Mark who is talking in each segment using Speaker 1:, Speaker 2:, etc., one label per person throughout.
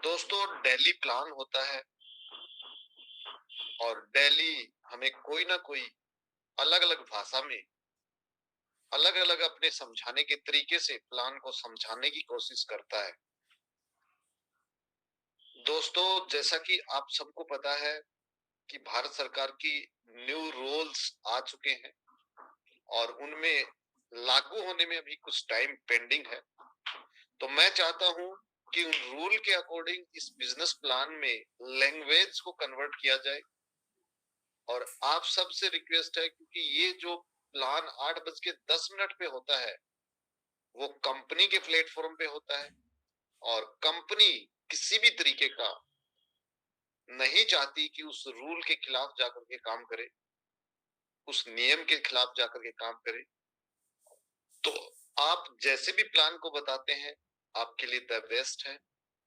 Speaker 1: दोस्तों, daily plan होता है और डेली हमें कोई ना कोई अलग अलग भाषा में अलग अलग अपने समझाने के तरीके से प्लान को समझाने की कोशिश करता है। दोस्तों, जैसा कि आप सबको पता है कि भारत सरकार की न्यू रूल्स आ चुके हैं और उनमें लागू होने में अभी कुछ टाइम पेंडिंग है। तो मैं चाहता हूं कि उन रूल के अकॉर्डिंग इस बिजनेस प्लान में लैंग्वेज को कन्वर्ट किया जाए। और आप सबसे रिक्वेस्ट है, क्योंकि ये जो प्लान 8:10 पे होता है वो कंपनी के प्लेटफॉर्म पे होता है और कंपनी किसी भी तरीके का नहीं चाहती कि उस रूल के खिलाफ जाकर के काम करे, उस नियम के खिलाफ जाकर के काम करे। तो आप जैसे भी प्लान को बताते हैं आपके लिए द बेस्ट है,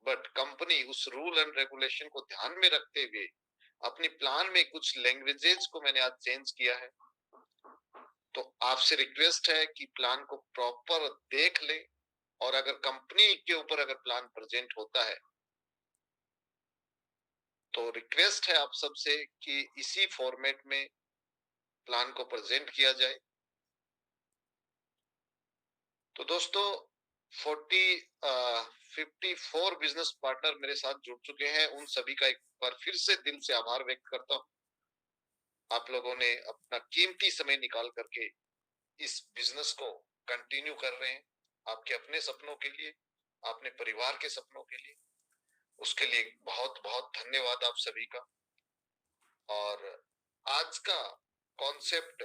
Speaker 1: बट कंपनी उस रूल एंड रेगुलेशन को ध्यान में रखते हुए अपनी प्लान में कुछ लैंग्वेजेस को मैंने आज चेंज किया है। तो आपसे रिक्वेस्ट है कि प्लान को प्रॉपर देख ले और अगर कंपनी के ऊपर अगर प्लान प्रेजेंट होता है तो रिक्वेस्ट है आप सबसे कि इसी फॉर्मेट में प्लान को प्रेजेंट किया जाए। तो दोस्तों, 54 बिजनेस पार्टनर मेरे साथ जुड़ चुके हैं। उन सभी का एक बार फिर से दिल से आभार व्यक्त करता हूं। आप लोगों ने अपना कीमती समय निकाल करके इस बिजनेस को कंटिन्यू कर रहे हैं, आपके अपने सपनों के लिए, अपने परिवार के सपनों के लिए। उसके लिए बहुत बहुत धन्यवाद आप सभी का। और आज का कॉन्सेप्ट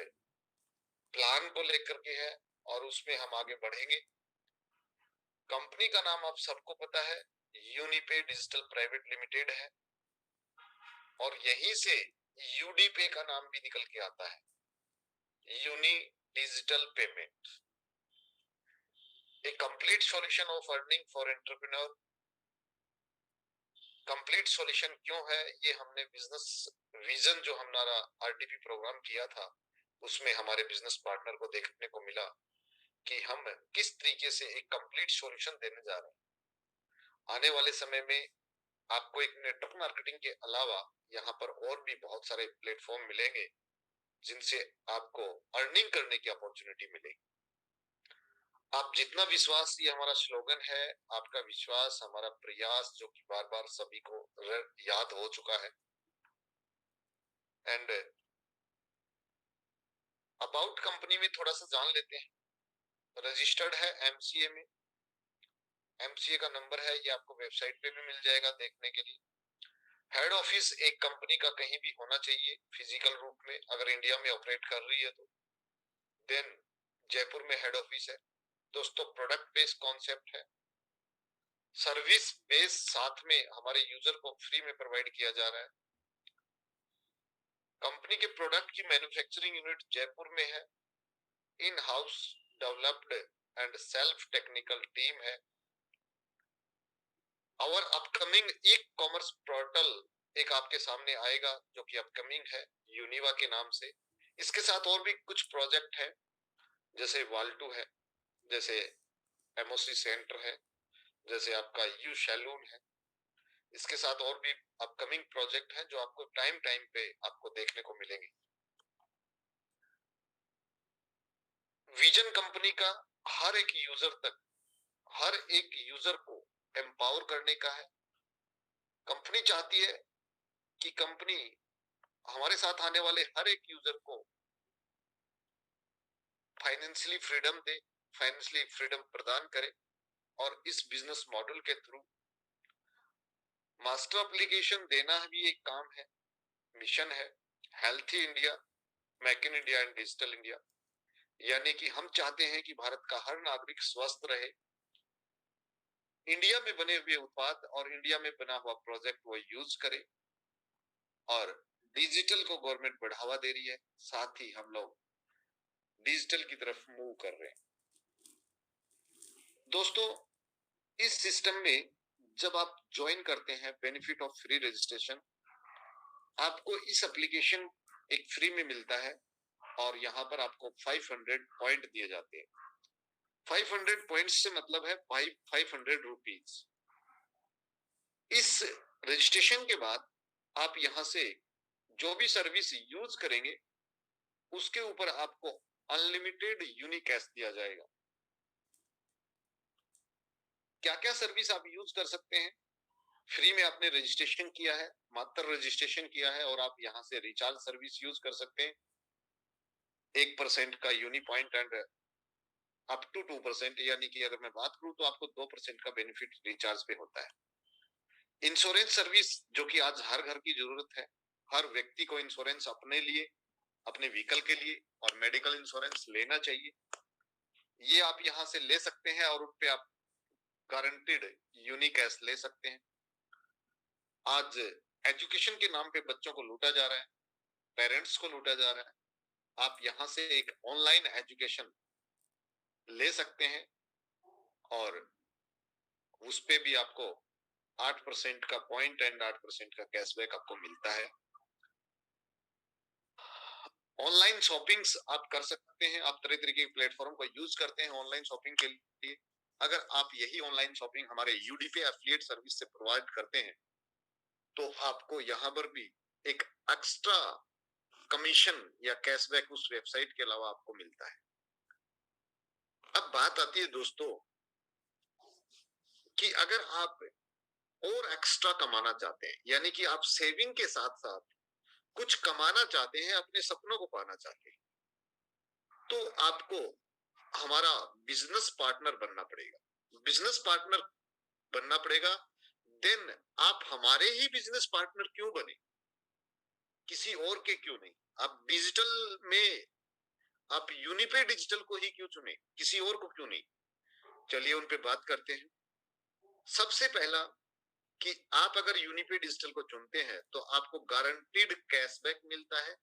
Speaker 1: प्लान को लेकर के है और उसमें हम आगे बढ़ेंगे। कंपनी का नाम आप सबको पता है, यूनिपे डिजिटल प्राइवेट लिमिटेड है और यहीं से यूडीपे का नाम भी निकल के आता है, Uni digital payment, a complete solution of earning for entrepreneur. Complete solution क्यों है, ये हमने बिजनेस विजन जो हमारा आरटीपी प्रोग्राम किया था उसमें हमारे बिजनेस पार्टनर को देखने को मिला कि हम किस तरीके से एक कंप्लीट सॉल्यूशन देने जा रहे हैं। आने वाले समय में आपको एक नेटवर्क मार्केटिंग के अलावा यहाँ पर और भी बहुत सारे प्लेटफॉर्म मिलेंगे जिनसे आपको अर्निंग करने की अपॉर्चुनिटी मिलेगी। आप जितना विश्वास, ये हमारा स्लोगन है, आपका विश्वास हमारा प्रयास, जो कि बार बार सभी को याद हो चुका है। एंड अबाउट कंपनी में थोड़ा सा जान लेते हैं। रजिस्टर्ड है एमसीए में, एमसीए का नंबर है, ये आपको वेबसाइट पे भी मिल जाएगा देखने के लिए। हेड ऑफिस एक कंपनी का कहीं भी होना चाहिए फिजिकल रूप में, अगर इंडिया में ऑपरेट कर रही है तो देन जयपुर में हेड ऑफिस है। दोस्तों, प्रोडक्ट बेस्ड कॉन्सेप्ट है, सर्विस बेस साथ में हमारे यूजर को फ्री में प्रोवाइड किया जा रहा है। कंपनी के प्रोडक्ट की मैन्युफैक्चरिंग यूनिट जयपुर में है, in house developed and self technical team है। और अपकमिंग ई कॉमर्स पोर्टल एक आपके सामने आएगा जो कि अपकमिंग है, यूनिवा के नाम से। इसके साथ और भी कुछ प्रोजेक्ट है, जैसे वाल्टू है, जैसे एमओसी सेंटर है, जैसे आपका यू सैलून है। इसके साथ और भी अपकमिंग प्रोजेक्ट है जो आपको टाइम टाइम पे आपको देखने को मिलेंगे। विजन कंपनी का हर एक यूजर तक, हर एक यूजर को एम्पावर करने का है। कंपनी चाहती है कि कंपनी हमारे साथ आने वाले हर एक यूजर को फाइनेंशियली फ्रीडम दे, फाइनेंशियली फ्रीडम प्रदान करे। और इस बिजनेस मॉडल के थ्रू मास्टर एप्लीकेशन देना भी एक काम है, मिशन है, healthy India, make in India and digital India. यानी कि हम चाहते हैं कि भारत का हर नागरिक स्वस्थ रहे, इंडिया में बने हुए उत्पाद और इंडिया में बना हुआ प्रोजेक्ट वो यूज करे। और डिजिटल को गवर्नमेंट बढ़ावा दे रही है, साथ ही हम लोग डिजिटल की तरफ मूव कर रहे हैं। दोस्तों, इस सिस्टम में जब आप ज्वाइन करते हैं बेनिफिट ऑफ फ्री रजिस्ट्रेशन, आपको इस एप्लीकेशन एक फ्री में मिलता है और यहाँ पर आपको 500 पॉइंट दिए जाते हैं। 500 पॉइंट्स से मतलब है 500 रुपीज। इस रजिस्ट्रेशन के बाद आप यहां से जो भी सर्विस यूज करेंगे उसके ऊपर आपको अनलिमिटेड यूनिकैश दिया जाएगा। क्या क्या सर्विस आप यूज कर सकते हैं? फ्री में आपने रजिस्ट्रेशन किया है, मात्र रजिस्ट्रेशन किया है, और आप यहां से रिचार्ज सर्विस यूज कर सकते हैं। 1% का Uni point and up to 2%, यानी कि अगर मैं बात करूं तो आपको 2% का बेनिफिट रिचार्ज पे होता है। इंश्योरेंस सर्विस, जो कि आज हर घर की जरूरत है, हर व्यक्ति को इंश्योरेंस अपने लिए, अपने व्हीकल के लिए और मेडिकल इंश्योरेंस लेना चाहिए। ये आप यहां से ले सकते हैं और उन पे आप गारंटीड यूनिकैश ले सकते हैं। आज एजुकेशन के नाम पे बच्चों को लूटा जा रहा है, पेरेंट्स को लूटा जा रहा है। आप यहां से एक ऑनलाइन एजुकेशन ले सकते हैं और उस पे भी आपको 8% का पॉइंट एंड 8% का कैशबैक आपको मिलता है। ऑनलाइन शॉपिंग्स आप कर सकते हैं, आप तरह तरह के प्लेटफॉर्म का यूज करते हैं ऑनलाइन शॉपिंग के लिए। अगर आप यही ऑनलाइन शॉपिंग हमारे यूडी पे एफिलिएट सर्विस से प्रोवाइड करते हैं तो आपको यहाँ पर भी एक एक्स्ट्रा कमीशन या कैशबैक उस वेबसाइट के अलावा आपको मिलता है। अब बात आती है दोस्तों कि अगर आप और एक्स्ट्रा कमाना चाहते हैं, यानी कि आप सेविंग के साथ साथ कुछ कमाना चाहते हैं, अपने सपनों को पाना चाहते हैं, तो आपको हमारा बिजनेस पार्टनर बनना पड़ेगा। बिजनेस पार्टनर बनना पड़ेगा। देन आप हमारे ही बिजनेस पार्टनर क्यों बने, किसी और के क्यों नहीं? आप डिजिटल में आप यूनिपे डिजिटल को ही क्यों चुने, किसी और को क्यों नहीं? चलिए उन पे बात करते हैं। सबसे पहला कि आप अगर यूनिपे डिजिटल को चुनते हैं तो आपको गारंटीड कैशबैक मिलता है।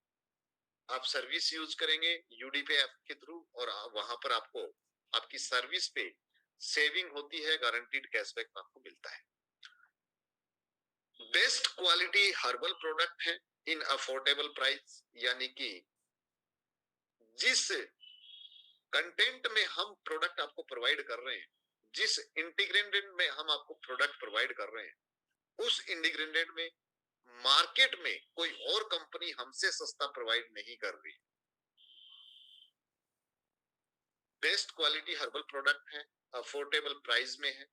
Speaker 1: आप सर्विस यूज करेंगे यूडीपे ऐप के थ्रू और वहां पर आपको आपकी सर्विस पे सेविंग होती है, गारंटीड कैशबैक आपको मिलता है। बेस्ट क्वालिटी हर्बल प्रोडक्ट है इन अफोर्डेबल प्राइस, यानी कि जिस कंटेंट में हम प्रोडक्ट आपको प्रोवाइड कर रहे हैं, जिस इंटीग्रेंडेंट में हम आपको प्रोडक्ट प्रोवाइड कर रहे हैं, उस इंटीग्रेंडेंट में मार्केट में कोई और कंपनी हमसे सस्ता प्रोवाइड नहीं कर रही। बेस्ट क्वालिटी हर्बल प्रोडक्ट है, अफोर्डेबल प्राइस में है।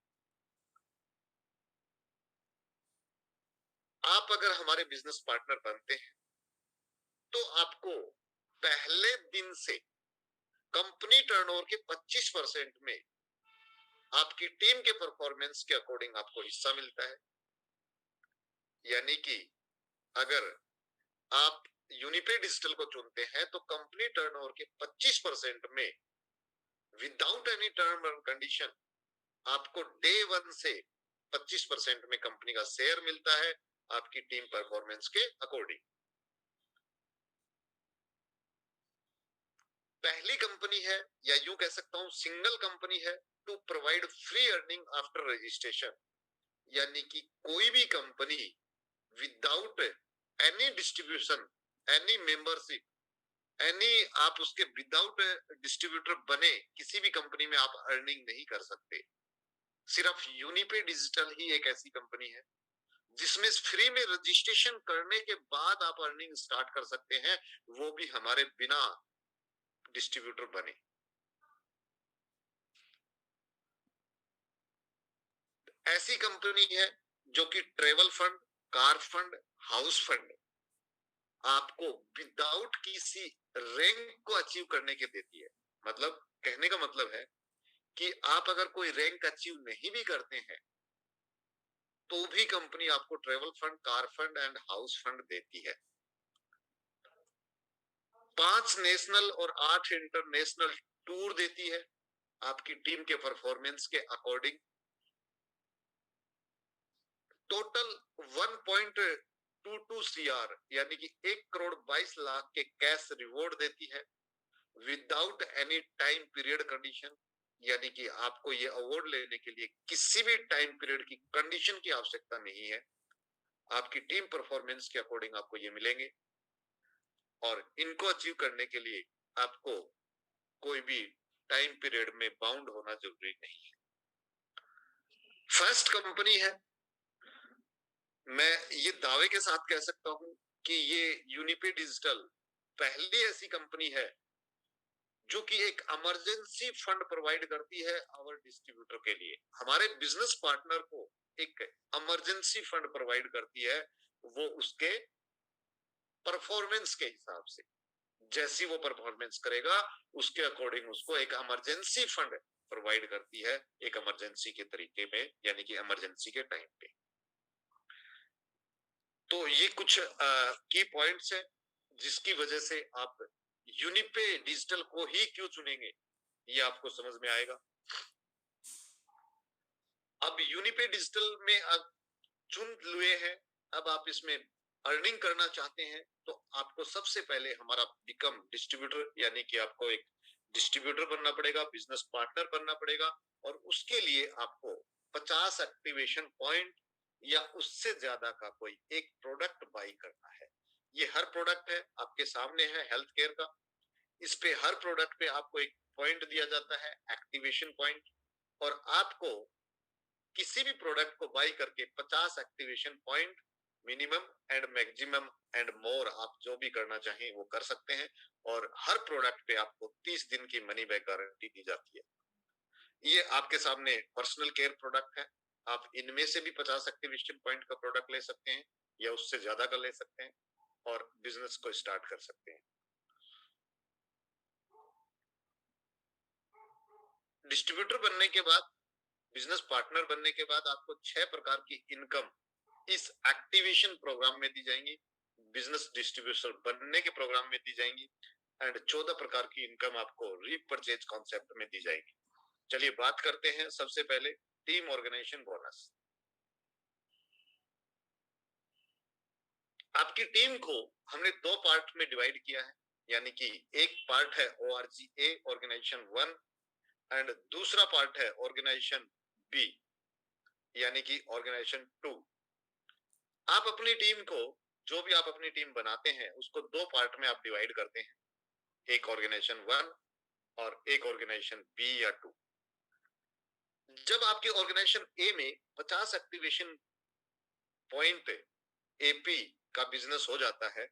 Speaker 1: आप अगर हमारे बिजनेस पार्टनर बनते हैं तो आपको पहले दिन से कंपनी टर्नओवर के 25% में आपकी टीम के परफॉर्मेंस के अकॉर्डिंग आपको हिस्सा मिलता है। यानी कि अगर आप यूनिपे डिजिटल को चुनते हैं तो कंपनी टर्नओवर के 25% में without any term and condition आपको डे 1 से 25% में कंपनी का शेयर मिलता है आपकी टीम परफॉर्मेंस के अकॉर्डिंग। पहली कंपनी है, या यूं कह सकता हूं सिंगल कंपनी है, to provide free earning after registration. यानी कि कोई भी company without any distribution, any membership, any आप उसके विदाउट डिस्ट्रीब्यूटर बने किसी भी कंपनी में आप अर्निंग नहीं कर सकते। सिर्फ यूनिपे डिजिटल ही एक ऐसी कंपनी है जिसमें फ्री में रजिस्ट्रेशन करने के बाद आप अर्निंग स्टार्ट कर सकते हैं, वो भी हमारे बिना डिस्ट्रीब्यूटर बने। ऐसी कंपनी है जो कि travel fund, car fund, house fund आपको विदाउट किसी रैंक को अचीव करने के देती है। मतलब कहने का मतलब है कि आप अगर कोई रैंक अचीव नहीं भी करते हैं तो भी कंपनी आपको travel fund, car fund and house fund देती है। 5 नेशनल और 8 इंटरनेशनल टूर देती है आपकी टीम के परफॉर्मेंस के अकॉर्डिंग। टोटल 1.22 CR यानी कि 1,22,00,000 के कैश रिवॉर्ड देती है without any time period condition. यानी कि आपको ये अवार्ड लेने के लिए किसी भी टाइम पीरियड की कंडीशन की आवश्यकता नहीं है, आपकी टीम परफॉर्मेंस के अकॉर्डिंग आपको ये मिलेंगे और इनको अचीव करने के लिए आपको कोई भी टाइम पीरियड में बाउंड होना जरूरी नहीं है। फर्स्ट कंपनी है, मैं ये दावे के साथ कह सकता हूं कि ये यूनिपे डिजिटल पहली ऐसी कंपनी है जो कि एक इमरजेंसी फंड प्रोवाइड करती है और डिस्ट्रीब्यूटर के लिए, हमारे बिजनेस पार्टनर को एक इमरजेंसी फंड प्रोवाइड करती है। वो उसके परफॉर्मेंस के हिसाब से, जैसी वो परफॉर्मेंस करेगा उसके अकॉर्डिंग उसको एक इमरजेंसी फंड प्रोवाइड करती है, एक इमरजेंसी के तरीके में, यानी कि इमरजेंसी के टाइम पे। तो ये कुछ की पॉइंट्स है जिसकी वजह से आप यूनिपे डिजिटल को ही क्यों चुनेंगे, ये आपको समझ में आएगा। अब यूनिपे डिजिटल में अब चुन लिए हैं, अब आप इसमें अर्निंग करना चाहते हैं, तो आपको सबसे पहले हमारा बिकम डिस्ट्रीब्यूटर, यानी कि आपको एक डिस्ट्रीब्यूटर बनना पड़ेगा, बिजनेस पार्टनर बनना पड़ेगा, और उसके लिए आपको 50 एक्टिवेशन पॉइंट या उससे ज्यादा का कोई एक प्रोडक्ट बाई करना है। ये हर प्रोडक्ट है आपके सामने है, हेल्थ केयर का। इस पे हर प्रोडक्ट पे आपको एक पॉइंट दिया जाता है, एक्टिवेशन पॉइंट, और आपको किसी भी प्रोडक्ट को बाई करके 50 activation point minimum and maximum and more आप जो भी करना चाहें वो कर सकते हैं। और हर प्रोडक्ट पे आपको 30 दिन की मनी बैक गारंटी दी जाती है। ये आपके सामने पर्सनल केयर प्रोडक्ट है, आप इनमें से भी 50 एक्टिवेशन पॉइंट का प्रोडक्ट ले सकते हैं या उससे ज्यादा का ले सकते हैं और बिजनेस को स्टार्ट कर सकते हैं। डिस्ट्रीब्यूटर बनने के बाद, बिजनेस पार्टनर बनने के बाद आपको 6 प्रकार की इनकम इस एक्टिवेशन प्रोग्राम में दी जाएंगी, बिजनेस डिस्ट्रीब्यूटर बनने के प्रोग्राम में दी जाएंगी, एंड 14 प्रकार की इनकम आपको रीपरचेज कॉन्सेप्ट में दी जाएगी। चलिए बात करते हैं सबसे पहले टीम ऑर्गेनाइजेशन बोनस। आपकी टीम को हमने 2 पार्ट में डिवाइड किया है, यानी कि एक पार्ट है ORGA ऑर्गेनाइजेशन 1 एंड दूसरा पार्ट है ऑर्गेनाइजेशन बी, यानी कि ऑर्गेनाइजेशन 2। आप अपनी टीम को, जो भी आप अपनी टीम बनाते हैं उसको 2 पार्ट में आप डिवाइड करते हैं, एक ऑर्गेनाइजेशन 1 और एक ऑर्गेनाइजेशन बी या 2। जब आपके ऑर्गेनाइजेशन ए में 50 एक्टिवेशन पॉइंट एपी का बिजनेस हो जाता है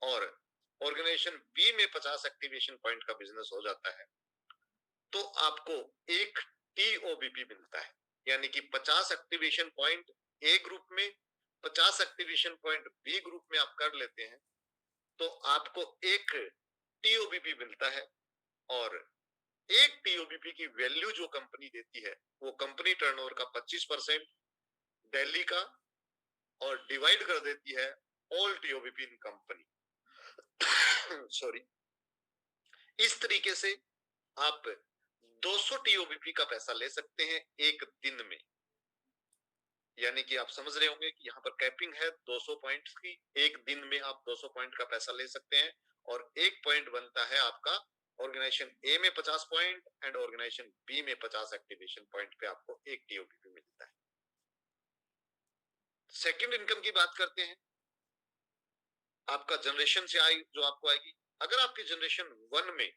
Speaker 1: और ऑर्गेनाइजेशन बी में 50 एक्टिवेशन पॉइंट का बिजनेस हो जाता है, तो आपको एक टीओबीपी मिलता है, यानी कि 50 एक्टिवेशन पॉइंट ए ग्रुप में, 50 एक्टिवेशन पॉइंट बी ग्रुप में आप कर लेते हैं, तो आपको एक टीओबीपी मिलता है। और एक टीओबीपी की वैल्यू जो कंपनी देती है वो कंपनी टर्नओवर का 25% दिल्ली का, और डिवाइड कर देती है ऑल टीओबीपी इन कंपनी। सॉरी। इस तरीके से आप 200 टीओबीपी का पैसा ले सकते हैं एक दिन में, यानी कि आप समझ रहे होंगे कि यहाँ पर कैपिंग है 200 पॉइंट्स की, एक दिन में आप 200 पॉइंट का पैसा ले सकते हैं। और एक पॉइंट बनता है आपका ऑर्गेनाइजेशन ए में 50 पॉइंट एंड ऑर्गेनाइजेशन बी में 50 एक्टिवेशन पॉइंट पे आपको एक टीओबीपी मिलता है। सेकंड इनकम की बात करते हैं, आपका जनरेशन से आई जो आपको आएगी। अगर आपकी जनरेशन 1 में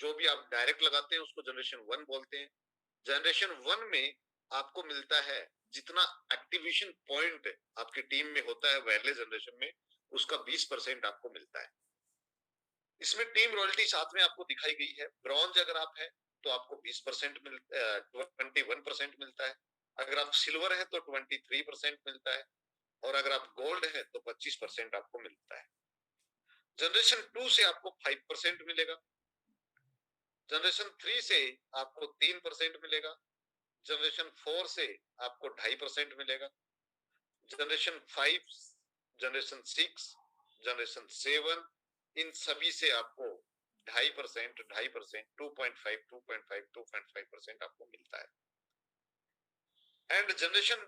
Speaker 1: जो भी आप डायरेक्ट लगाते हैं उसको जनरेशन 1 बोलते हैं। जनरेशन 1 में आपको मिलता है जितना एक्टिवेशन पॉइंट आपकी टीम में होता है पहले जनरेशन में, उसका 20% आपको मिलता है। इसमें टीम रॉयल्टी साथ में आपको दिखाई गई है। ब्रॉन्ज अगर आप है तो आपको 20% 21% मिलता है, अगर आप सिल्वर है तो 23% मिलता है, और अगर आप गोल्ड है तो 25% आपको मिलता है। जनरेशन 2 से आपको 5% मिलेगा, जनरेशन 3 से आपको 3% मिलेगा, जनरेशन 4 से आपको 2.5% मिलेगा, जनरेशन 5, जनरेशन 6, जनरेशन 7, इन सभी से आपको 2.5%, 2.5, 2.5, 2.5% आपको मिलता है। एंड जनरेशन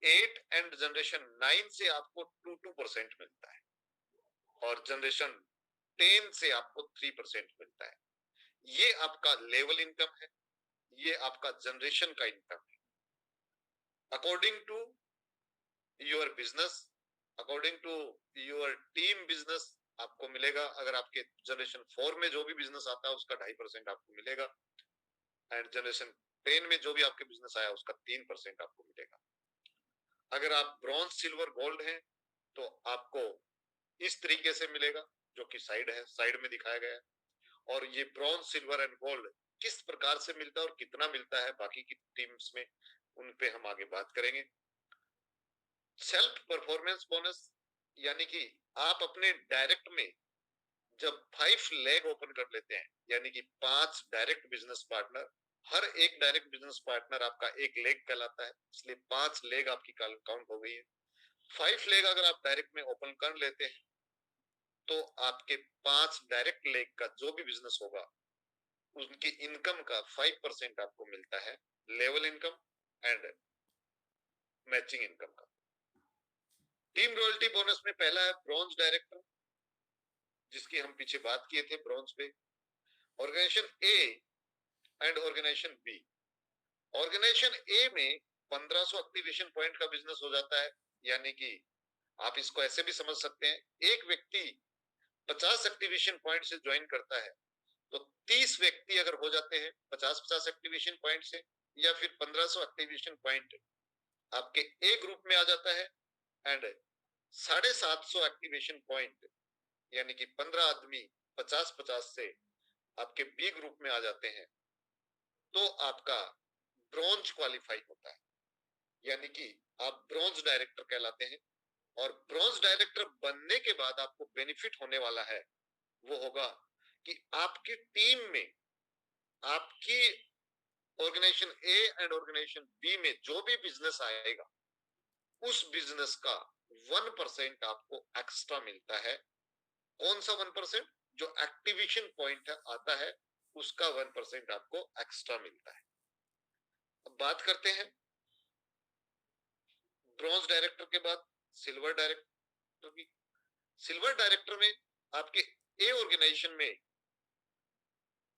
Speaker 1: 8 एंड जनरेशन 9 से आपको 2% मिलता है, और जनरेशन 10 से आपको 3% मिलता है। ये आपका लेवल इनकम है, ये आपका जनरेशन का इनकम है। According to your business, according to your team business आपको मिलेगा। अगर आपके जनरेशन 4 में जो भी बिजनेस आता है उसका 2.5% आपको मिलेगा, एंड जनरेशन 10 में जो भी आपके बिजनेस आया उसका 3% आपको मिलेगा। अगर आप ब्रॉन्ज सिल्वर गोल्ड हैं तो आपको इस तरीके से मिलेगा, जो कि साइड में दिखाया गया है। और ये ब्रॉन्ज सिल्वर एंड गोल्ड किस प्रकार से मिलता है और कितना मिलता है बाकी की टीम्स में, उन पे हम आगे बात करेंगे। सेल्फ परफॉर्मेंस बोनस, यानी कि आप अपने डायरेक्ट में जब 5 लेग ओपन कर लेते हैं, यानी कि 5 डायरेक्ट बिजनेस पार्टनर, हर एक डायरेक्ट बिजनेस पार्टनर आपका एक लेग कहलाता है, इसलिए 5 लेग आपकी काउंट हो गई है। 5 लेग अगर आप डायरेक्ट में ओपन कर लेते हैं तो आपके 5 डायरेक्ट लेग का जो भी बिजनेस होगा उनकी इनकम का 5% आपको मिलता है, level income and matching income का। टीम रॉयल्टी बोनस में पहला है ब्रॉन्ज डायरेक्टर, जिसकी हम पीछे बात किए थे ब्रॉन्ज पे। Organization A and organisation B. Organization A में 1500 एक्टिवेशन पॉइंट का बिजनेस हो जाता है, यानी कि आप इसको ऐसे भी समझ सकते हैं, एक व्यक्ति 50 एक्टिवेशन पॉइंट से ज्वाइन करता है तो 30 व्यक्ति अगर हो जाते हैं 50-50 एक्टिवेशन पॉइंट से, या फिर 1500 एक्टिवेशन पॉइंट आपके ए ग्रुप में आ जाता है, एंड 750 एक्टिवेशन पॉइंट यानी कि 15 आदमी 50-50 से आपके बी ग्रुप में आ जाते हैं, तो आपका ब्रॉन्ज क्वालिफाई होता है, यानी कि आप ब्रॉन्ज डायरेक्टर कहलाते हैं। और ब्रॉन्ज डायरेक्टर बनने के बाद आपको बेनिफिट होने वाला है, वो होगा कि आपकी टीम में, आपकी organisation A and organisation B में जो भी बिजनेस आएगा उस बिजनेस का 1% आपको एक्स्ट्रा मिलता है। कौन सा 1%? जो एक्टिवेशन पॉइंट आता है उसका 1% आपको एक्स्ट्रा मिलता है। अब बात करते हैं ब्रॉन्ज डायरेक्टर के बाद सिल्वर डायरेक्टर की। सिल्वर डायरेक्टर में आपके ए ऑर्गेनाइजेशन में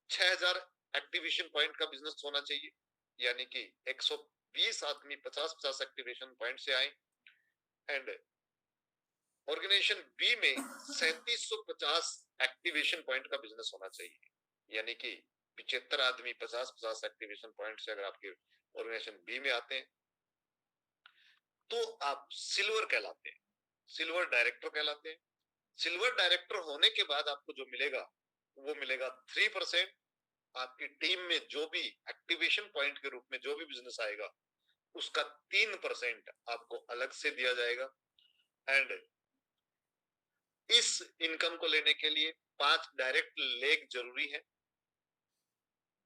Speaker 1: 6000 एक्टिवेशन पॉइंट का बिजनेस होना चाहिए, यानी कि 120 आदमी 50-50 एक्टिवेशन पॉइंट से आए, एंड ऑर्गेनाइजेशन बी में 3750 एक्टिवेशन पॉइंट का बिजनेस होना चाहिए, यानी कि 75 आदमी 50-50 एक्टिवेशन पॉइंट से अगर आपके ऑर्गेनाइजेशन बी में आते हैं तो आप सिल्वर कहलाते हैं, सिल्वर डायरेक्टर कहलाते हैं। सिल्वर डायरेक्टर होने के बाद आपको जो मिलेगा वो मिलेगा 3%। आपकी टीम में जो भी एक्टिवेशन पॉइंट के रूप में जो भी बिजनेस आएगा उसका 3% आपको अलग से दिया जाएगा। एंड इस इनकम को लेने के लिए 5 डायरेक्ट लेग जरूरी है।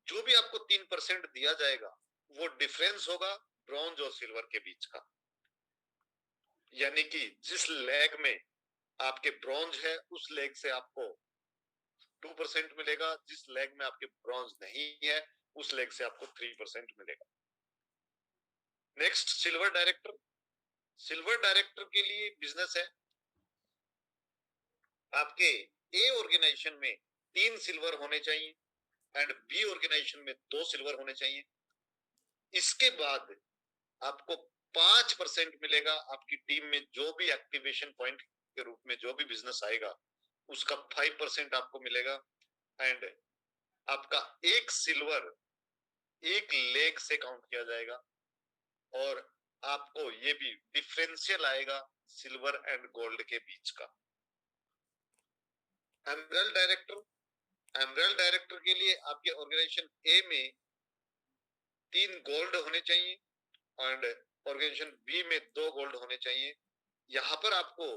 Speaker 1: जो भी आपको 3% दिया जाएगा वो डिफरेंस होगा ब्रॉन्ज और सिल्वर के बीच का, यानी कि जिस लेग में आपके ब्रॉन्ज है उस लेग से आपको 2% मिलेगा, जिस लेग में आपके ब्रॉन्ज नहीं है उस लेग से आपको 3% मिलेगा। Next silver director. Silver director के लिए बिजनेस है, आपके ए ऑर्गेनाइजेशन में 3 सिल्वर होने चाहिए एंड बी ऑर्गेनाइजेशन में 2 सिल्वर होने चाहिए। इसके बाद आपको 5% मिलेगा, आपकी टीम में जो भी एक्टिवेशन पॉइंट के रूप में जो भी बिजनेस आएगा उसका 5% आपको मिलेगा, एंड आपका एक सिल्वर एक लेग से काउंट किया जाएगा, और आपको ये भी डिफरेंशियल आएगा सिल्वर एंड गोल्ड के बीच का। Emerald director. एमरल्ड डायरेक्टर के लिए आपके ऑर्गेनाइजेशन ए में 3 गोल्ड होने चाहिए एंड ऑर्गेनाइजेशन बी में 2 गोल्ड होने चाहिए। यहाँ पर आपको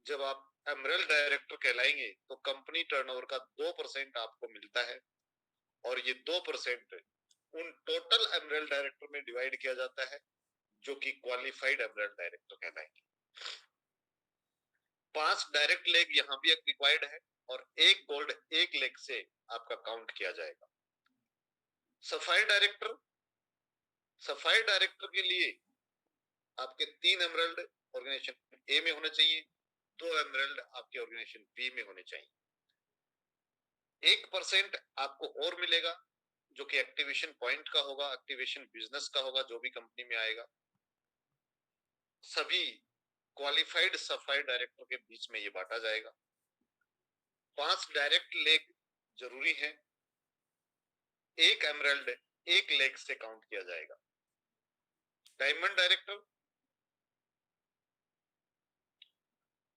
Speaker 1: जब आप एमरल्ड डायरेक्टर कहलाएंगे तो कंपनी टर्नओवर का 2% आपको मिलता है, और ये 2% उन टोटल एमरल्ड डायरेक्टर में डिवाइड किया जाता है जो कि क्वालिफाइड एमरल्ड डायरेक्टर कहलाएंगे। 5 डायरेक्ट लेग यहाँ भी रिक्वायर्ड है और एक गोल्ड एक लेग से आपका काउंट किया जाएगा। Sapphire director. सफायर डायरेक्टर के लिए आपके 3 एमरल्ड ऑर्गेनाइजेशन ए में होने चाहिए, 2 एमरल्ड आपके ऑर्गेनाइजेशन बी में होने चाहिए। 1% आपको और मिलेगा जो कि एक्टिवेशन पॉइंट का होगा, एक्टिवेशन बिजनेस का होगा, जो भी कंपनी में आएगा। सभी क्वालिफाइड सफायर डायरेक्टर के बीच में ये बांटा जाएगा। 5 डायरेक्ट लेग जरूरी है, एक एमरल्ड एक लेग से काउंट किया जाएगा। Diamond director.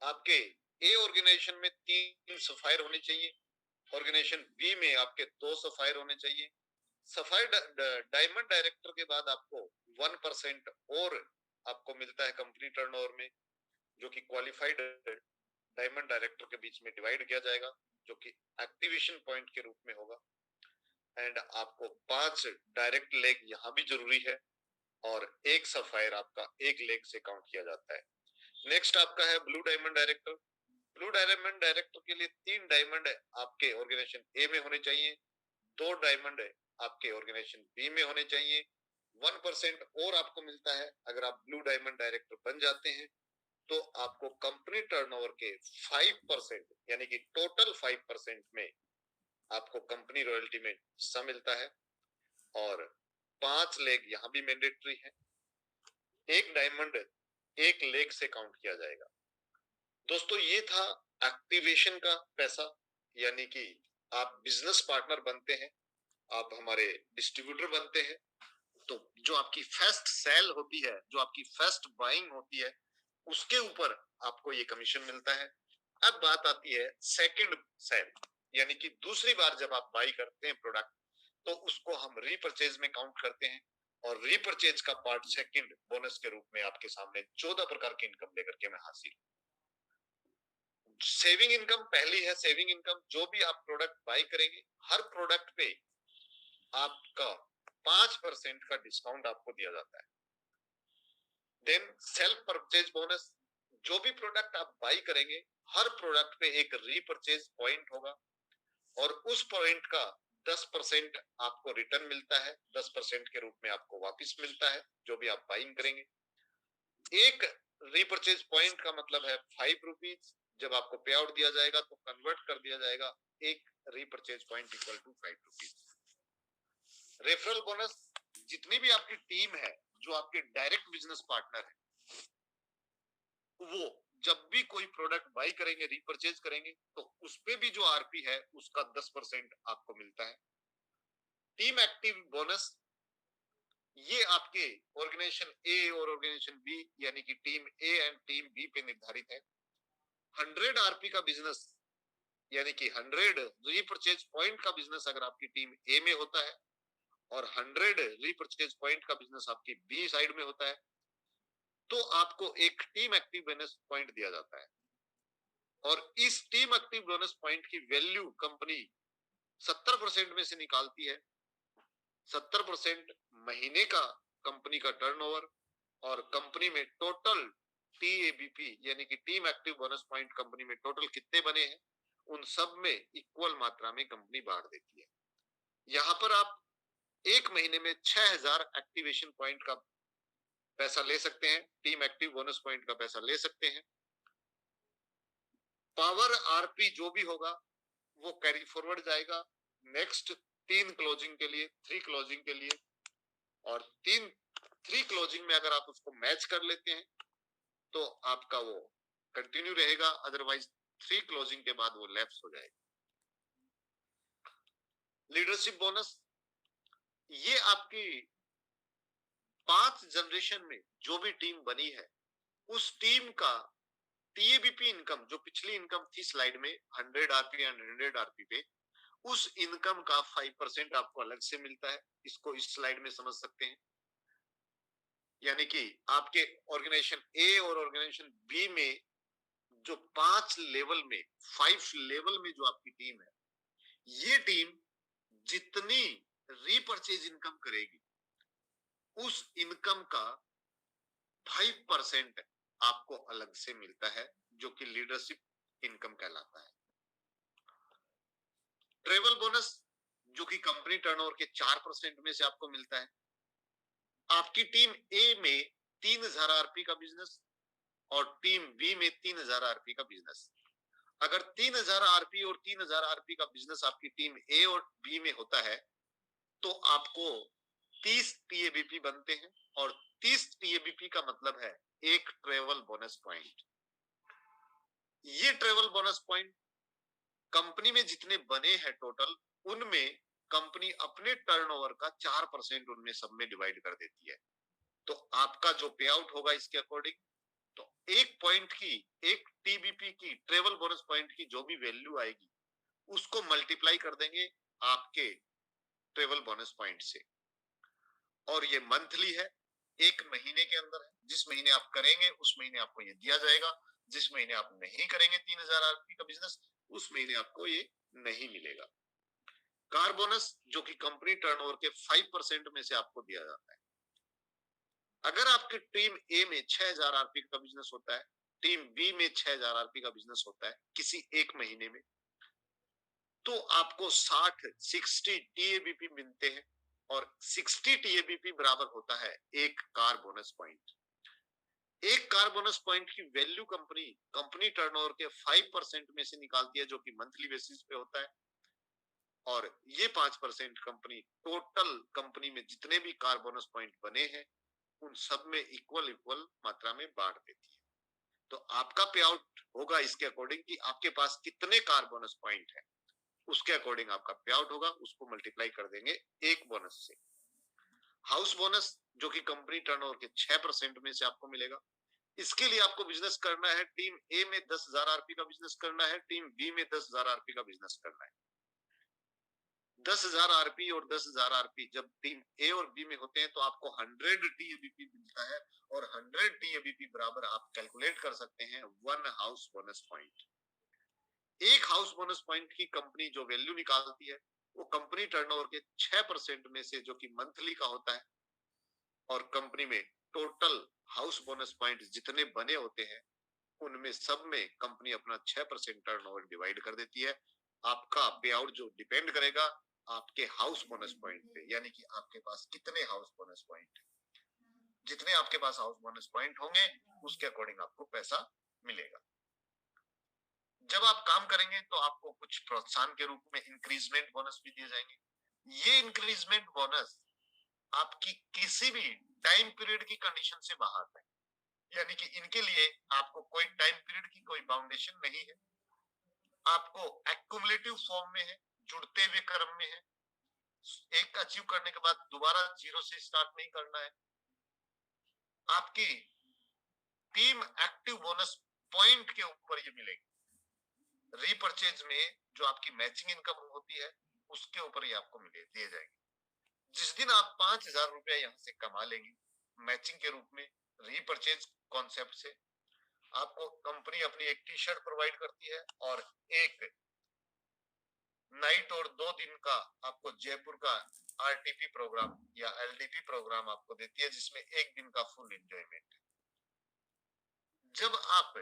Speaker 1: आपके ए ऑर्गेनाइजेशन में 3 सफायर होने चाहिए, ऑर्गेनाइजेशन बी में आपके 2 सफायर होने चाहिए। सफायर डायमंड डायरेक्टर के बाद आपको 1% और आपको मिलता है कंपनी टर्नओवर में, जो कि क्वालिफाइड डायमंड डायरेक्टर के बीच में डिवाइड किया जाएगा, जो कि एक्टिवेशन पॉइंट के रूप में होगा। एंड आपको 5 डायरेक्ट लेग यहाँ भी जरूरी है, और एक सफायर आपका एक लेग से काउंट किया जाता है। नेक्स्ट आपका है blue diamond director. Blue diamond director के लिए 3 डायमंड आपके ऑर्गेनाइजेशन ए में होने चाहिए, 2 डायमंड आपके ऑर्गेनाइजेशन बी में होने चाहिए। 1% और आपको मिलता है अगर आप ब्लू डायमंड डायरेक्टर बन जाते हैं, तो आपको कंपनी टर्नओवर के 5% यानी कि टोटल 5% में आपको कंपनी रॉयल्टी में हिस्सा मिलता है, और 5 लेग यहाँ भी मैंडेटरी है। एक डायमंड एक लेग से काउंट किया जाएगा। दोस्तों ये था एक्टिवेशन का पैसा, यानी कि आप बिजनेस पार्टनर बनते हैं, आप हमारे डिस्ट्रीब्यूटर बनते हैं, तो जो आपकी फर्स्ट सेल होती है, जो आपकी फर्स्ट बाइंग होती है, उसके ऊपर आपको ये कमीशन मिलता है। अब बात आती है सेकंड सेल, यानी कि दूसरी बार जब आप बाई करते हैं प्रोडक्ट, तो उसको हम रीपरचेज में काउंट करते हैं, और रीपरचेज का पार्ट सेकंड बोनस के रूप में आपके सामने 14 प्रकार की इनकम लेकर के मैं हाजिर। सेविंग इनकम पहली है। सेविंग इनकम, जो भी आप प्रोडक्ट बाई करेंगे, हर प्रोडक्ट पे आपका 5% का डिस्काउंट आपको दिया जाता है। देन सेल्फ परचेज बोनस, जो भी प्रोडक्ट आप बाई करेंगे, हर प्रोडक्ट पे एक रीपरचेज पॉइंट होगा, और उस पॉइंट का 10% आपको रिटर्न मिलता है, 10% के रूप में आपको वापस मिलता है जो भी आप बाइंग करेंगे। एक रीपरचेज पॉइंट का मतलब है 5 रुपीज। जब आपको पे आउट दिया जाएगा तो कन्वर्ट कर दिया जाएगा, एक repurchase point equal to 5 rupees. Referral bonus, जितनी भी आपकी टीम है, जो आपके डायरेक्ट बिजनेस पार्टनर है, वो जब भी कोई प्रोडक्ट बाई करेंगे, रीपरचेज करेंगे, तो उस पे भी जो आरपी है उसका 10% आपको मिलता है। टीम एक्टिव बोनस, ये आपके ऑर्गेनाइजेशन ए और ऑर्गेनाइजेशन बी यानी कि team A and team B पे निर्धारित है। 100 आरपी का बिजनेस यानी कि 100 रीपरचेज पॉइंट का बिजनेस अगर आपकी टीम ए में होता है, और 100 रीपरचेज पॉइंट का बिजनेस आपकी बी साइड में होता है, तो आपको एक टीम एक्टिव बोनस पॉइंट दिया जाता है। और इस टीम एक्टिव बोनस पॉइंट की वैल्यू कंपनी 70% में से निकालती है। 70% महीने का कंपनी का टर्नओवर, और कंपनी में टोटल टीएबीपी यानी कि team active bonus point company में टोटल कितने बने हैं, उन सब में इक्वल मात्रा में कंपनी बांट देती है। यहां पर आप एक महीने में 6000 एक्टिवेशन पॉइंट का पैसा ले सकते हैं, टीम एक्टिव बोनस पॉइंट का पैसा ले सकते हैं। पावर आरपी जो भी होगा वो कैरी फॉरवर्ड जाएगा नेक्स्ट 3 क्लोजिंग के लिए, 3 क्लोजिंग के लिए, और 3 क्लोजिंग में अगर आप उसको मैच कर लेते हैं तो आपका वो कंटिन्यू रहेगा, अदरवाइज 3 क्लोजिंग के बाद वो लैप्स हो जाएगा। लीडरशिप बोनस, ये आपकी 5 जनरेशन में जो भी टीम बनी है, उस टीम का टीएबीपी इनकम, जो पिछली इनकम थी स्लाइड में 100 आरपी एंड 100 आरपी पे, उस इनकम का 5% आपको अलग से मिलता है। इसको इस स्लाइड में समझ सकते हैं, यानी कि आपके ऑर्गेनाइजेशन ए और ऑर्गेनाइजेशन बी में जो 5 लेवल में, 5 लेवल में जो आपकी टीम है, ये टीम जितनी रीपरचेज इनकम करेगी, उस इनकम का 5% आपको अलग से मिलता है, जो कि लीडरशिप इनकम कहलाता है। ट्रेवल बोनस, जो कि कंपनी टर्नओवर के 4% में से आपको मिलता है। आपकी टीम ए में 3000 आरपी का बिजनेस और टीम बी में 3000 आरपी का बिजनेस। अगर 3000 आरपी और 3000 आरपी का बिजनेस आपकी टीम ए और बी में होता है, तो आपको 30 टीएबीपी बनते हैं, और 30 टीएबीपी का मतलब है एक ट्रेवल बोनस पॉइंट। ये ट्रेवल बोनस पॉइंट कंपनी में जितने बने हैं टोटल, उनमें कंपनी अपने टर्नओवर का 4% उनमें सब में डिवाइड कर देती है। तो आपका जो पे आउट होगा इसके अकॉर्डिंग तो एक पॉइंट की, एक टीबीपी की, ट्रेवल बोनस पॉइंट की जो भी वैल्यू आएगी उसको मल्टीप्लाई कर देंगे आपके ट्रेवल बोनस पॉइंट से, और ये मंथली है, एक महीने के अंदर है। जिस महीने आप करेंगे उस महीने आपको ये दिया जाएगा, जिस महीने आप नहीं करेंगे 3000 आरपी का बिजनेस, उस महीने आपको ये नहीं मिलेगा। कार बोनस जो कि कंपनी टर्नओवर के 5% में से आपको दिया जाता है। अगर आपकी टीम ए में 6000 आरपी का बिजनेस होता है, टीम बी में 6000 आरपी का बिजनेस होता है किसी एक महीने में, तो आपको 60 टीएबीपी मिलते हैं, और 60 टीएबीपी बराबर होता है एक कार बोनस पॉइंट। एक कार बोनस पॉइंट की वैल्यू कंपनी कंपनी टर्नओवर के 5% में से निकालती है, जो कि मंथली बेसिस पे होता है, और ये 5% कंपनी टोटल कंपनी में जितने भी कार बोनस पॉइंट बने हैं उन सब में इक्वल इक्वल मात्रा में बांट देती है। तो आपका पे आउट होगा इसके अकॉर्डिंग कि आपके पास कितने कार बोनस पॉइंट है, उसके अकॉर्डिंग आपका पे आउट होगा, उसको मल्टीप्लाई कर देंगे एक बोनस से। हाउस बोनस जो कि कंपनी टर्नओवर के 6% में से आपको मिलेगा। इसके लिए आपको बिजनेस करना है, टीम ए में 10,000 आरपी का बिजनेस करना है, टीम बी में 10,000 आरपी का बिजनेस करना है। 10,000 आरपी और 10,000 आरपी जब टीम ए और बी में होते हैं तो आपको 100 टीएबीपी मिलता है, और 100 टीएबीपी बराबर आप कैलकुलेट कर सकते हैं 1 हाउस बोनस पॉइंट। एक हाउस बोनस पॉइंट की कंपनी जो वैल्यू निकालती है वो कंपनी टर्नओवर के 6% में से, जो कि मंथली का होता है, और कंपनी में टोटल हाउस बोनस पॉइंट जितने बने होते हैं उनमें सब में कंपनी अपना 6% टर्नओवर डिवाइड कर देती है। आपका पे आउट जो डिपेंड करेगा आपके हाउस बोनस पॉइंट पे, यानी कि आपके पास कितने हाउस बोनस पॉइंट है। जितने आपके पास हाउस बोनस पॉइंट होंगे उसके अकॉर्डिंग आपको पैसा मिलेगा। जब आप काम करेंगे तो आपको कुछ प्रोत्साहन के रूप में इंक्रीजमेंट बोनस भी दिए जाएंगे। ये इंक्रीजमेंट बोनस आपकी किसी भी टाइम पीरियड की कंडीशन से बाहर है, यानी कि इनके लिए आपको कोई टाइम पीरियड की कोई बाउंडेशन नहीं है, आपको एक्युमुलेटिव फॉर्म में है, जुड़ते हुए क्रम में है। एक अचीव करने के बाद दोबारा जीरो से स्टार्ट नहीं करना है। आपकी टीम एक्टिव बोनस पॉइंट के ऊपर ये मिलेगी। रीपरचेज में जो आपकी मैचिंग इनकम होती है उसके ऊपर ये आपको दिए जाएंगे। जिस दिन आप 5,000 रुपया यहाँ से कमा लेंगे मैचिंग के रूप में रीपरचेज कॉन्सेप्ट से, आपको कंपनी अपनी एक टी शर्ट प्रोवाइड करती है और एक नाइट और 2 दिन का आपको जयपुर का आरटीपी प्रोग्राम या एलडीपी प्रोग्राम आपको देती है, जिसमें एक दिन का फुल एंजॉयमेंट है। जब आप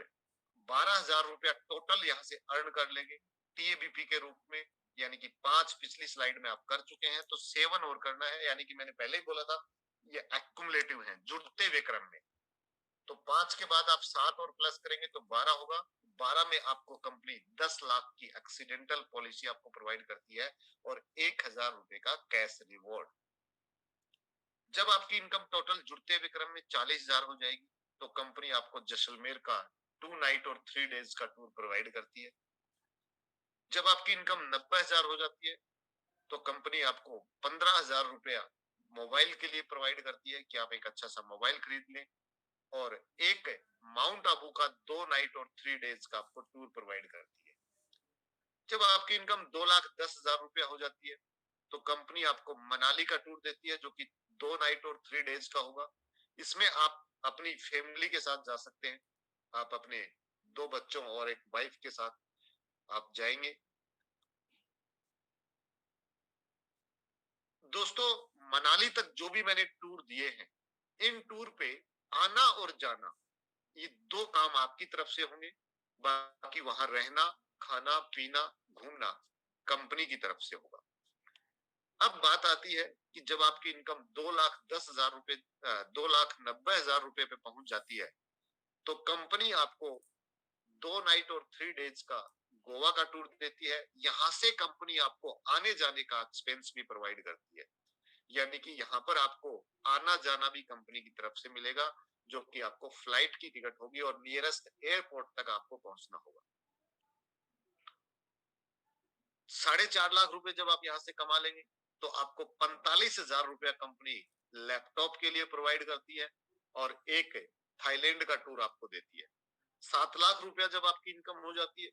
Speaker 1: 12,000 रुपया टोटल यहाँ से अर्न कर लेंगे टीएबीपी के रूप में, यानी कि 5 पिछली स्लाइड में आप कर चुके हैं, तो 7 और करना है, यानी कि मैंने पहले ही बोला था ये एक्युमुलेटिव है, जुड़ते हुए क्रम में। तो 5 के बाद आप 7 और प्लस करेंगे तो 12 होगा। 12 में आपको कंपनी 10 लाख की एक्सीडेंटल पॉलिसी आपको प्रोवाइड करती है और 1,000 रुपए का कैश रिवॉर्ड। जब आपकी इनकम टोटल जुड़ते हुए क्रम में 40,000 हो जाएगी तो कंपनी आपको जैसलमेर का 2 नाइट और 3 डेज का टूर प्रोवाइड करती है। जब आपकी इनकम 90,000 हो जाती है तो कंपनी आपको 15,000 रुपया मोबाइल के लिए प्रोवाइड करती है कि आप एक अच्छा सा मोबाइल खरीद लें, और एक माउंट आबू का 2 नाइट और 3 डेज का आपको टूर प्रोवाइड करती है। जब आपकी इनकम 2,10,000 रुपया हो जाती है तो कंपनी आपको मनाली का टूर देती है, जो कि 2 नाइट और 3 डेज का होगा। इसमें आप अपनी फैमिली के साथ जा सकते हैं, आप अपने 2 बच्चों और एक वाइफ के साथ आप जाएंगे। दोस्तों, मनाली तक जो भी मैंने टूर दिए हैं, इन टूर पे आना और जाना ये 2 काम आपकी तरफ से होंगे, बाकी वहां रहना, खाना पीना, घूमना कंपनी की तरफ से होगा। अब बात आती है कि जब आपकी इनकम 2,10,000 रुपए 2,90,000 रुपए पे पहुंच जाती है तो कंपनी आपको 2 नाइट और 3 डेज का गोवा का टूर देती है। यहाँ से कंपनी आपको आने जाने का एक्सपेंस भी प्रोवाइड करती है, यानी कि यहाँ पर आपको आना जाना भी कंपनी की तरफ से मिलेगा, जो कि आपको फ्लाइट की टिकट होगी और नियरेस्ट एयरपोर्ट तक आपको पहुंचना होगा। 4.5 लाख रुपए जब आप यहाँ से कमा लेंगे तो आपको 45,000 रुपया कंपनी लैपटॉप के लिए प्रोवाइड करती है, और एक थाईलैंड का टूर आपको देती है। 7 लाख रुपया जब आपकी इनकम हो जाती है,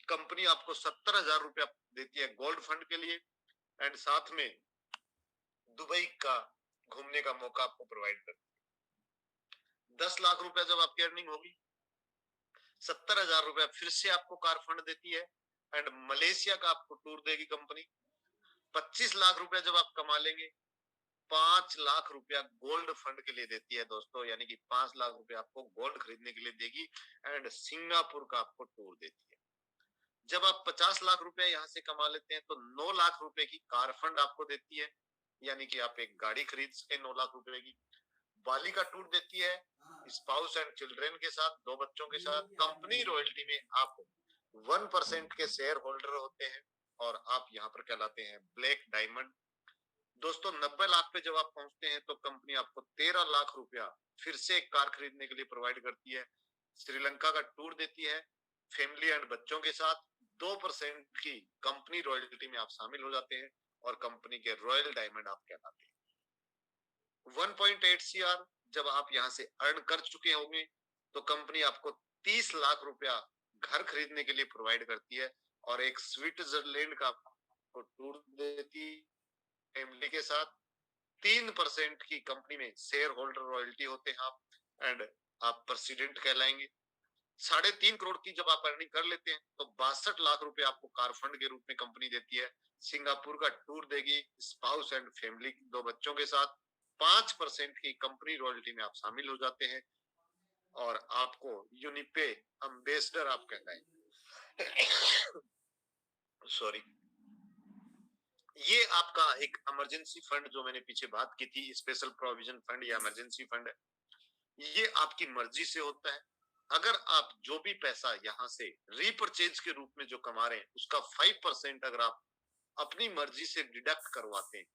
Speaker 1: कंपनी आपको 70,000 रुपया देती है गोल्ड फंड के लिए, एंड साथ में दुबई का घूमने का मौका आपको प्रोवाइड करती है। 10 लाख रुपया जब आपकी अर्निंग होगी, 70,000 रुपया फिर से आपको कार फंड देती है, एंड मलेशिया का आपको टूर देगी कंपनी। 25 लाख रुपया जब आप कमा लेंगे, 5 लाख रुपया गोल्ड फंड के लिए देती है दोस्तों, यानी कि 5 लाख रुपया आपको गोल्ड खरीदने के लिए देगी, एंड सिंगापुर का आपको टूर देती है। जब आप 50 लाख रुपया यहाँ से कमा लेते हैं तो 9 लाख रुपए की कार फंड आपको देती है, यानी कि आप एक गाड़ी खरीद सके 9 लाख रुपए की। बाली का टूर देती है स्पाउस एंड चिल्ड्रन के साथ, 2 बच्चों के साथ। कंपनी रॉयल्टी में आप 1% के शेयर होल्डर होते हैं और आप यहाँ पर कहलाते हैं ब्लैक डायमंड। दोस्तों 90 लाख पे जब आप पहुंचते हैं तो कंपनी आपको 13 लाख रुपया फिर से एक कार खरीदने के लिए प्रोवाइड करती है। श्रीलंका का टूर देती है फैमिली एंड बच्चों के साथ। 2% की कंपनी रॉयल्टी में आप शामिल हो जाते हैं और कंपनी के रॉयल डायमंड आप कहलाते हैं। 1.8 सीआर जब आप यहाँ से अर्न कर चुके होंगे तो कंपनी आपको 30 लाख रुपया घर खरीदने के लिए प्रोवाइड करती है और एक स्विट्जरलैंड का आपको टूर देती है फैमिली के साथ। 3% की कंपनी में शेयर होल्डर रॉयल्टी होते हैं आप, एंड आप प्रेसिडेंट कहलाएंगे। 3.5 करोड़ की जब आप अर्निंग कर लेते हैं तो 62 लाख रुपए आपको कार फंड के रूप में कंपनी देती है। सिंगापुर का टूर देगी स्पाउस एंड फैमिली 2 बच्चों के साथ। 5% की कंपनी रॉयल्टी में आप शामिल हो जाते हैं और आपको यूनिपे एम्बेसडर आप कहलाएंगे। सॉरी, ये आपका एक इमरजेंसी फंड जो मैंने पीछे बात की थी, स्पेशल प्रोविजन फंड या इमरजेंसी फंड, ये आपकी मर्जी से होता है। अगर आप जो भी पैसा यहाँ से रीपरचेज के रूप में जो कमा रहे हैं उसका 5% अगर आप अपनी मर्जी से डिडक्ट करवाते हैं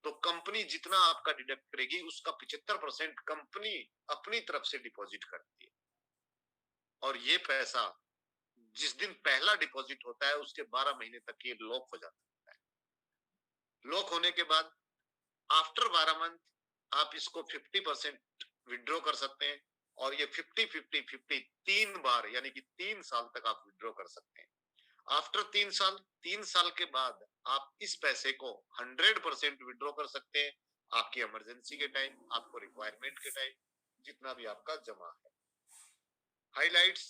Speaker 1: तो कंपनी जितना आपका डिडक्ट करेगी उसका 75% कंपनी अपनी तरफ से डिपॉजिट करती है। और ये पैसा जिस दिन पहला डिपॉजिट होता है उसके 12 महीने तक ये लॉक हो जाता है। लॉक होने के बाद आफ्टर 12 मंथ आप इसको 50% विड्रॉ कर सकते हैं और ये 50-50-50 3 बार यानी कि 3 साल तक आप विड्रॉ कर सकते हैं। आफ्टर 3 साल के बाद आप इस पैसे को 100% विड्रॉ कर सकते हैं आपकी इमरजेंसी के टाइम, आपको रिक्वायरमेंट के टाइम, जितना भी आपका जमा है। Highlights,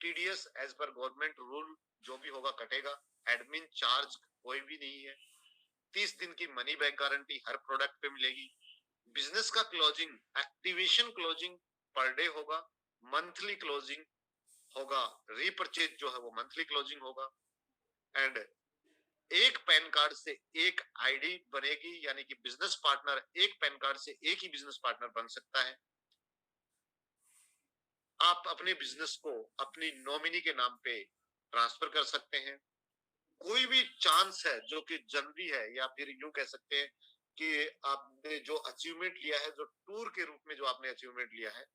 Speaker 1: TDS as per government rule जो भी होगा कटेगा, एडमिन चार्ज कोई भी नहीं है, 30 दिन की मनी बैक गारंटी हर प्रोडक्ट पे मिलेगी। बिजनेस का closing, activation closing per day होगा, मंथली क्लोजिंग होगा, रीपरचेज जो है वो मंथली क्लोजिंग होगा, एंड एक पैन कार्ड से एक आईडी बनेगी, यानी कि बिजनेस पार्टनर एक पैन कार्ड से एक ही बिजनेस पार्टनर बन सकता है। आप अपने बिजनेस को अपनी नॉमिनी के नाम पे ट्रांसफर कर सकते हैं। कोई भी चांस है जो कि जरूरी है, या फिर यूं कह सकते हैं कि आपने जो अचीवमेंट लिया है, जो टूर के रूप में जो आपने अचीवमेंट लिया है,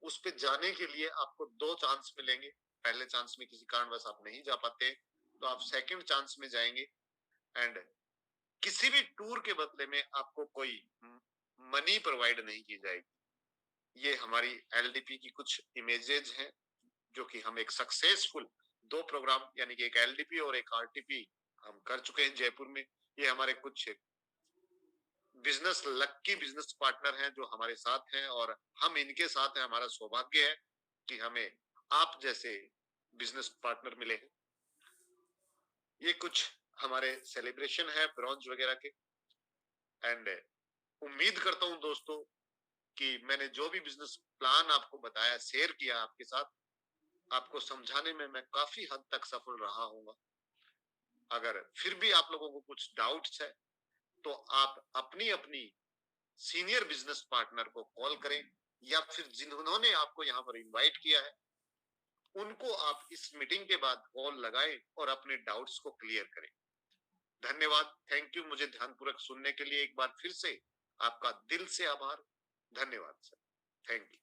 Speaker 1: उस पे जाने के लिए आपको 2 चांस मिलेंगे। पहले चांस में किसी कारणवश आप नहीं जा पाते तो आप सेकंड चांस में जाएंगे, एंड किसी भी टूर के बदले में आपको कोई मनी प्रोवाइड नहीं की जाएगी। ये हमारी एलडीपी की कुछ इमेजेस हैं जो कि हम एक सक्सेसफुल 2 प्रोग्राम यानी कि एक एलडीपी और एक आरटीपी हम कर चुके हैं जयपुर में। ये हमारे कुछ बिजनेस लक्की बिजनेस पार्टनर हैं जो हमारे साथ हैं और हम इनके साथ हैं। हमारा सौभाग्य है कि हमें आप जैसे बिजनेस पार्टनर मिले हैं। ये कुछ हमारे सेलिब्रेशन है ब्रॉन्ज वगैरह के, एंड उम्मीद करता हूं दोस्तों कि मैंने जो भी बिजनेस प्लान आपको बताया, शेयर किया आपके साथ, आपको समझाने में मैं काफी हद तक सफल रहा हूँ। अगर फिर भी आप लोगों को कुछ डाउट्स है तो आप अपनी अपनी सीनियर बिजनेस पार्टनर को कॉल करें, या फिर जिन्होंने आपको यहाँ पर इनवाइट किया है उनको आप इस मीटिंग के बाद कॉल लगाएं और अपने डाउट्स को क्लियर करें। धन्यवाद, थैंक यू। मुझे ध्यानपूर्वक सुनने के लिए एक बार फिर से आपका दिल से आभार। धन्यवाद सर, थैंक यू।